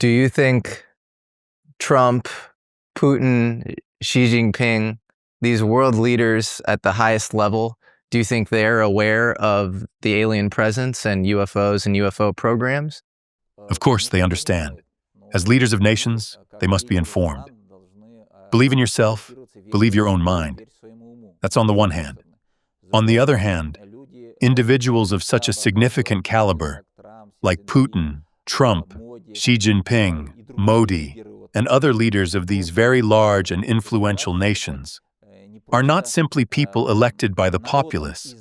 Do you think Trump, Putin, Xi Jinping, these world leaders at the highest level, do you think they're aware of the alien presence and UFOs and UFO programs? Of course, they understand. As leaders of nations, they must be informed. Believe in yourself, believe your own mind. That's on the one hand. On the other hand, individuals of such a significant caliber, like Putin, Trump, Xi Jinping, Modi, and other leaders of these very large and influential nations, are not simply people elected by the populace,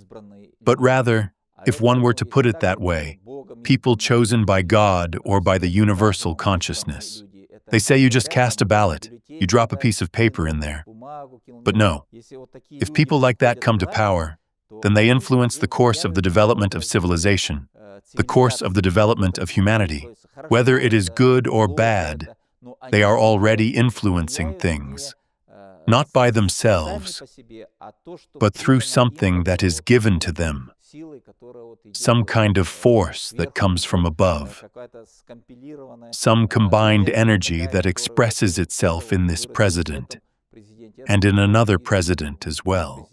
but rather, if one were to put it that way, people chosen by God or by the universal consciousness. They say you just cast a ballot, you drop a piece of paper in there. But no, if people like that come to power, then they influence the course of the development of civilization, the course of the development of humanity. Whether it is good or bad, they are already influencing things, not by themselves, but through something that is given to them, some kind of force that comes from above, some combined energy that expresses itself in this president, and in another president as well.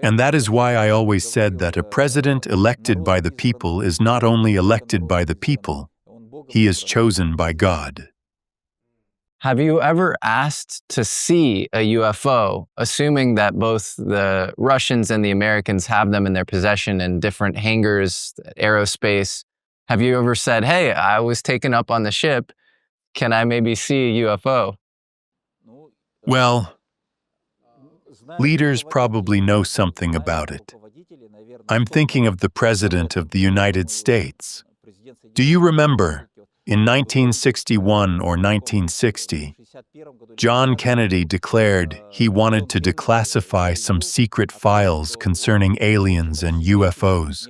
And that is why I always said that a president elected by the people is not only elected by the people, he is chosen by God. Have you ever asked to see a UFO, assuming that both the Russians and the Americans have them in their possession in different hangars, aerospace? Have you ever said, hey, I was taken up on the ship, can I maybe see a UFO? Well, leaders probably know something about it. I'm thinking of the President of the United States. Do you remember, in 1961 or 1960, John Kennedy declared he wanted to declassify some secret files concerning aliens and UFOs.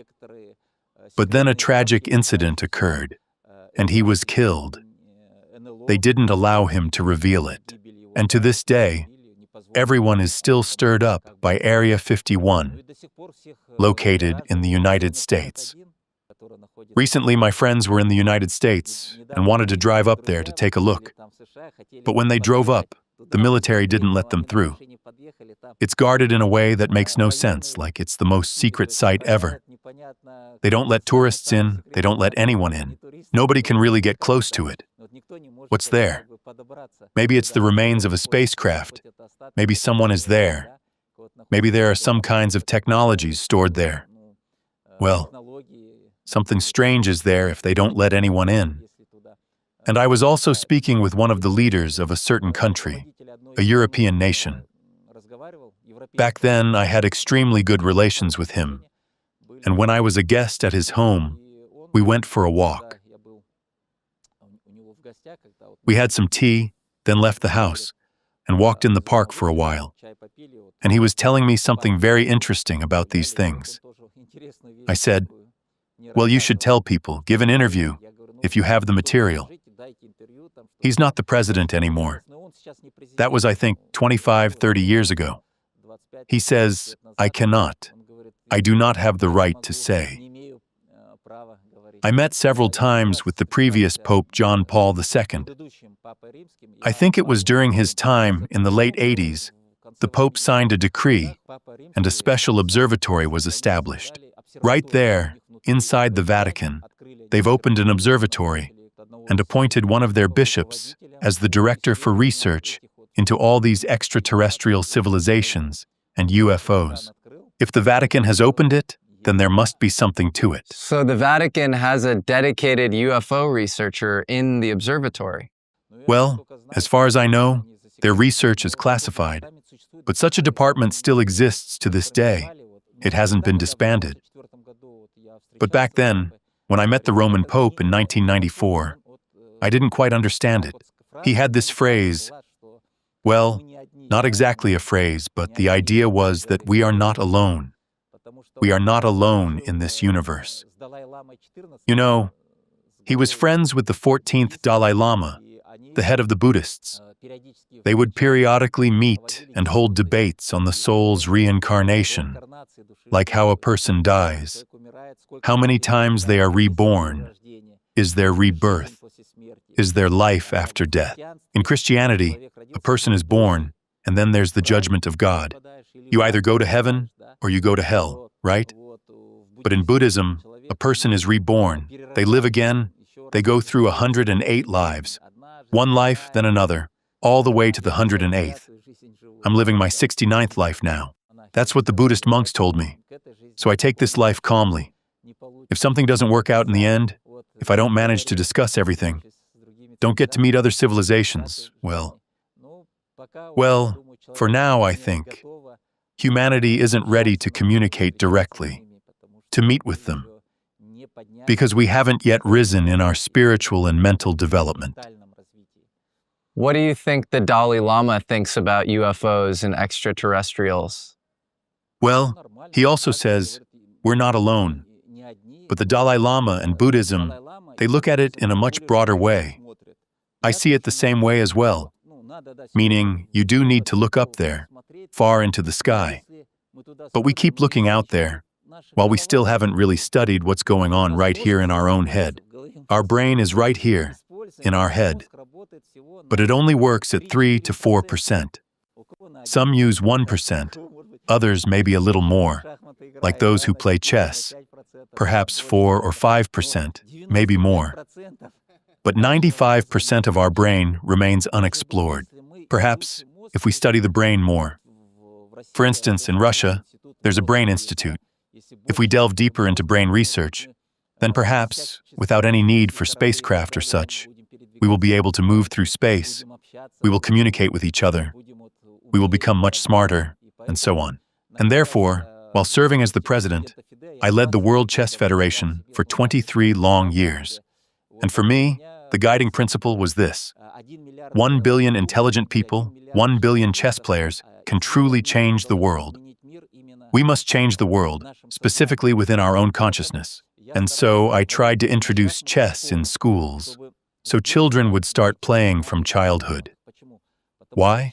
But then a tragic incident occurred, and he was killed. They didn't allow him to reveal it. And to this day, everyone is still stirred up by Area 51, located in the United States. Recently, my friends were in the United States and wanted to drive up there to take a look. But when they drove up, the military didn't let them through. It's guarded in a way that makes no sense, like it's the most secret site ever. They don't let tourists in, they don't let anyone in. Nobody can really get close to it. What's there? Maybe it's the remains of a spacecraft. Maybe someone is there. Maybe there are some kinds of technologies stored there. Well, something strange is there if they don't let anyone in. And I was also speaking with one of the leaders of a certain country, a European nation. Back then, I had extremely good relations with him. And when I was a guest at his home, we went for a walk. We had some tea, then left the house, and walked in the park for a while. And he was telling me something very interesting about these things. I said, well, you should tell people, give an interview, if you have the material. He's not the president anymore. That was, I think, 25, 30 years ago. He says, I cannot. I do not have the right to say. I met several times with the previous Pope John Paul II. I think it was during his time in the late 80s, the Pope signed a decree and a special observatory was established. Right there, inside the Vatican, they've opened an observatory and appointed one of their bishops as the director for research into all these extraterrestrial civilizations and UFOs. If the Vatican has opened it, then there must be something to it. So the Vatican has a dedicated UFO researcher in the observatory? Well, as far as I know, their research is classified, but such a department still exists to this day. It hasn't been disbanded. But back then, when I met the Roman Pope in 1994, I didn't quite understand it. He had this phrase, well, not exactly a phrase, but the idea was that we are not alone. We are not alone in this universe. You know, he was friends with the 14th Dalai Lama, the head of the Buddhists. They would periodically meet and hold debates on the soul's reincarnation, like how a person dies, how many times they are reborn, is there rebirth, is there life after death? In Christianity, a person is born, and then there's the judgment of God. You either go to heaven or you go to hell, right? But in Buddhism, a person is reborn. They live again. They go through 108 lives. One life, then another, all the way to the 108th. I'm living my 69th life now. That's what the Buddhist monks told me. So I take this life calmly. If something doesn't work out in the end, if I don't manage to discuss everything, don't get to meet other civilizations, well, for now, I think, humanity isn't ready to communicate directly, to meet with them, because we haven't yet risen in our spiritual and mental development. What do you think the Dalai Lama thinks about UFOs and extraterrestrials? Well, he also says, we're not alone. But the Dalai Lama and Buddhism, they look at it in a much broader way. I see it the same way as well, meaning you do need to look up there, far into the sky. But we keep looking out there, while we still haven't really studied what's going on right here in our own head. Our brain is right here, in our head. But it only works at 3 to 4%. Some use 1%, others maybe a little more, like those who play chess, perhaps 4 or 5%, maybe more. But 95% of our brain remains unexplored, perhaps if we study the brain more. For instance, in Russia, there's a brain institute. If we delve deeper into brain research, then perhaps, without any need for spacecraft or such, we will be able to move through space, we will communicate with each other, we will become much smarter, and so on. And therefore, while serving as the president, I led the World Chess Federation for 23 long years. And for me, the guiding principle was this: 1 billion intelligent people, 1 billion chess players can truly change the world. We must change the world, specifically within our own consciousness. And so I tried to introduce chess in schools, so children would start playing from childhood. Why?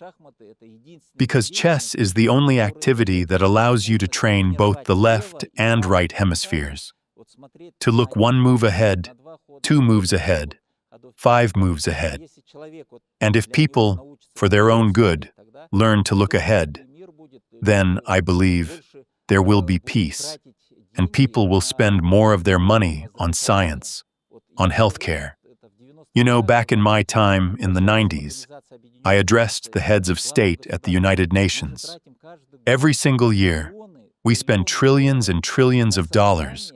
Because chess is the only activity that allows you to train both the left and right hemispheres. To look 1 move ahead, 2 moves ahead, 5 moves ahead. And if people, for their own good, learn to look ahead, then, I believe, there will be peace, and people will spend more of their money on science, on healthcare. You know, back in my time, in the 90s, I addressed the heads of state at the United Nations. Every single year, we spend trillions and trillions of dollars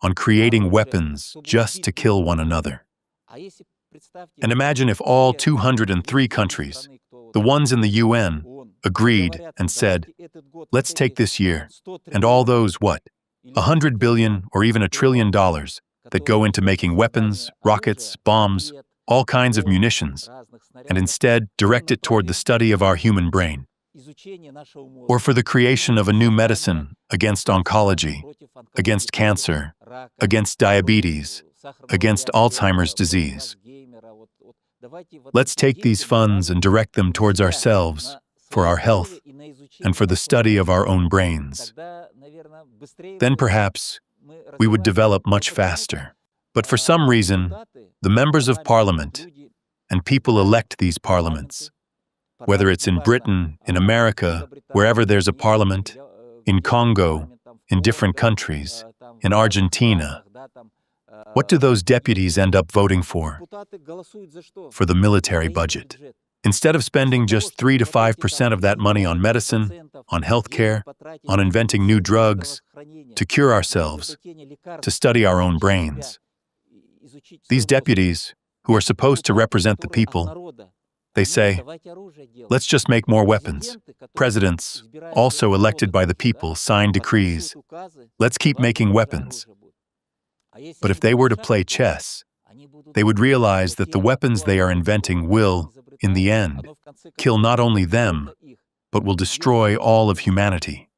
on creating weapons just to kill one another. And imagine if all 203 countries, the ones in the UN, agreed and said, let's take this year, and all those, $100 billion or even $1 trillion that go into making weapons, rockets, bombs, all kinds of munitions, and instead direct it toward the study of our human brain, or for the creation of a new medicine against oncology, against cancer, against diabetes, against Alzheimer's disease. Let's take these funds and direct them towards ourselves, for our health, and for the study of our own brains. Then perhaps we would develop much faster. But for some reason, the members of parliament and people elect these parliaments, whether it's in Britain, in America, wherever there's a parliament, in Congo, in different countries, in Argentina, what do those deputies end up voting for? For the military budget. Instead of spending just 3 to 5% of that money on medicine, on healthcare, on inventing new drugs, to cure ourselves, to study our own brains. These deputies, who are supposed to represent the people, they say, let's just make more weapons. Presidents, also elected by the people, sign decrees. Let's keep making weapons. But if they were to play chess, they would realize that the weapons they are inventing will, in the end, kill not only them, but will destroy all of humanity.